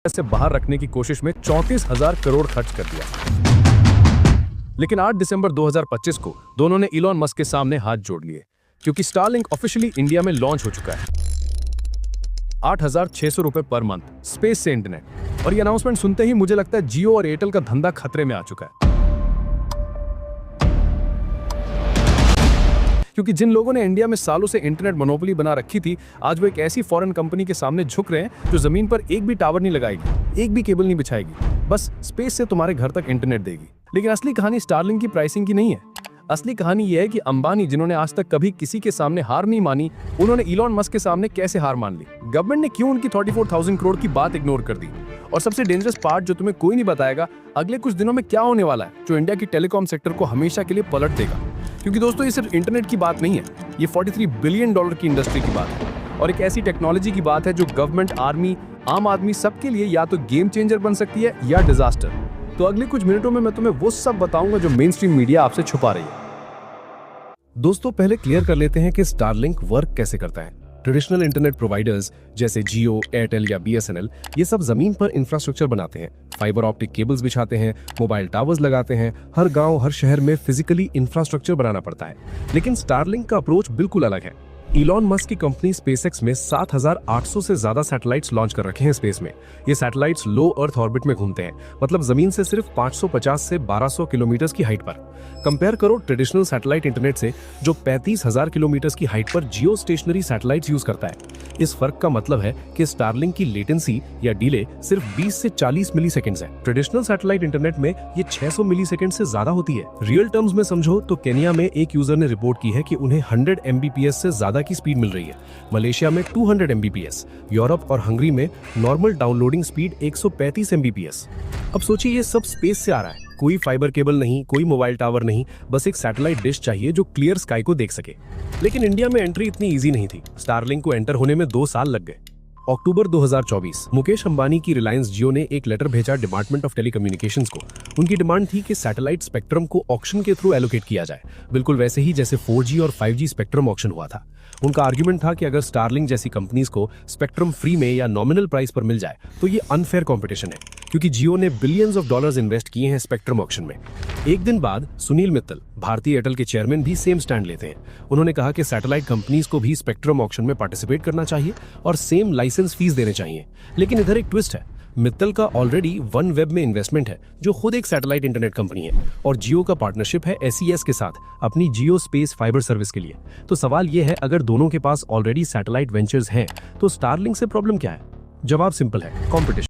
से बाहर रखने की कोशिश में 34,000 करोड़ खर्च कर दिया। लेकिन 8 दिसंबर 2025 को दोनों ने इलॉन मस्क के सामने हाथ जोड़ लिए, क्योंकि स्टारलिंक ऑफिशियली इंडिया में लॉन्च हो चुका है। 8,600 रुपए पर मंथ स्पेस से इंटरनेट। और ये अनाउंसमेंट सुनते ही मुझे लगता है जियो और एयरटेल का धंधा खतरे में आ चुका है, क्योंकि जिन लोगों ने इंडिया में सालों से इंटरनेट मोनोपोली बना रखी थी, आज वो एक ऐसी फॉरेन कंपनी के सामने झुक रहे हैं जो जमीन पर एक भी टावर नहीं लगाएगी, एक भी केबल नहीं बिछाएगी, बस स्पेस से तुम्हारे घर तक इंटरनेट देगी। लेकिन असली कहानी स्टारलिंक की प्राइसिंग की नहीं है। असली कहानी यह है कि अंबानी, जिन्होंने आज तक कभी किसी के सामने हार नहीं मानी, उन्होंने इलॉन मस्क के सामने कैसे हार मान ली। गवर्नमेंट ने क्यों उनकी 34,000 करोड़ की बात इग्नोर कर दी। और सबसे डेंजरस पार्ट जो तुम्हें कोई नहीं बताएगा, अगले कुछ दिनों में क्या होने वाला है, जो इंडिया की टेलीकॉम सेक्टर को हमेशा के लिए पलट देगा। क्योंकि दोस्तों, ये सिर्फ इंटरनेट की बात नहीं है, ये $43 बिलियन की इंडस्ट्री की बात है, और एक ऐसी टेक्नोलॉजी की बात है जो गवर्नमेंट, आर्मी, आम आदमी सबके लिए या तो गेम चेंजर बन सकती है या डिजास्टर। तो अगले कुछ मिनटों में मैं तुम्हें वो सब बताऊंगा जो मेन स्ट्रीम मीडिया आपसे छुपा रही है। दोस्तों, पहले क्लियर कर लेते हैं कि स्टारलिंक वर्क कैसे करता है। ट्रेडिशनल इंटरनेट प्रोवाइडर्स जैसे जियो, एयरटेल या BSNL ये सब जमीन पर इंफ्रास्ट्रक्चर बनाते हैं, फाइबर ऑप्टिक केबल्स बिछाते हैं, मोबाइल टावर्स लगाते हैं। हर गांव, हर शहर में फिजिकली इंफ्रास्ट्रक्चर बनाना पड़ता है। लेकिन स्टारलिंक का अप्रोच बिल्कुल अलग है। इलॉन मस्क की कंपनी स्पेसएक्स में 7,800 से ज्यादा सैटेलाइट्स लॉन्च कर रखे हैं स्पेस में। ये सैटेलाइट्स लो अर्थ ऑर्बिट में घूमते हैं, मतलब जमीन से सिर्फ 550 से 1200 किलोमीटर की हाइट पर। कंपेयर करो ट्रेडिशनल सैटेलाइट इंटरनेट से, जो 35,000 किलोमीटर की हाइट पर जियो स्टेशनरी सैटेलाइट्स यूज करता है। इस फर्क का मतलब है कि स्टारलिंक की लेटेंसी या डिले सिर्फ 20 से 40 मिलीसेकंड्स है। ट्रेडिशनल सैटेलाइट इंटरनेट में ये 600 मिलीसेकंड से ज्यादा होती है। रियल टर्म्स में समझो तो केन्या में एक यूजर ने रिपोर्ट की है कि उन्हें 100 Mbps से ज्यादा की स्पीड मिल रही है। मलेशिया में 200 Mbps, यूरोप और हंगरी में नॉर्मल डाउनलोडिंग स्पीड 135 Mbps। अब सोचिए, ये सब स्पेस से आ रहा है। कोई फाइबर केबल नहीं, कोई मोबाइल टावर नहीं, बस एक सैटेलाइट डिश चाहिए जो क्लियर स्काई को देख सके। लेकिन इंडिया में एंट्री इतनी इजी नहीं थी। स्टारलिंक को एंटर होने में 2 साल लग गए। अक्टूबर 2024 मुकेश अंबानी की रिलायंस जियो ने एक लेटर भेजा डिपार्टमेंट ऑफ टेलीकम्युनिकेशंस को। उनकी डिमांड थी कि सैटेलाइट स्पेक्ट्रम को ऑक्शन के थ्रू एलोकेट किया जाए, बिल्कुल वैसे ही जैसे 4G और 5G स्पेक्ट्रम ऑक्शन हुआ था। उनका आर्ग्यूमेंट था कि अगर स्टारलिंक जैसी कंपनीज को स्पेक्ट्रम फ्री में या नॉमिनल प्राइस पर मिल जाए तो ये अनफेयर कंपटीशन है, क्योंकि जियो ने बिलियंस ऑफ डॉलर्स इन्वेस्ट किए हैं स्पेक्ट्रम ऑक्शन में। एक दिन बाद सुनील मित्तल, भारतीय एयरटेल के चेयरमैन, भी सेम स्टैंड लेते हैं। उन्होंने कहा कि सैटेलाइट कंपनीज को भी स्पेक्ट्रम ऑक्शन में पार्टिसिपेट करना चाहिए और सेम लाइसेंस फीस देने चाहिए। लेकिन इधर एक ट्विस्ट है। मित्तल का ऑलरेडी OneWeb में इन्वेस्टमेंट है, जो खुद एक सैटेलाइट इंटरनेट कंपनी है, और जियो का पार्टनरशिप है SES के साथ अपनी जियो स्पेस फाइबर सर्विस के लिए। तो सवाल यह है, अगर दोनों के पास ऑलरेडी सैटेलाइट वेंचर्स हैं तो स्टारलिंक से प्रॉब्लम क्या है? जवाब सिंपल है, कंपटीशन।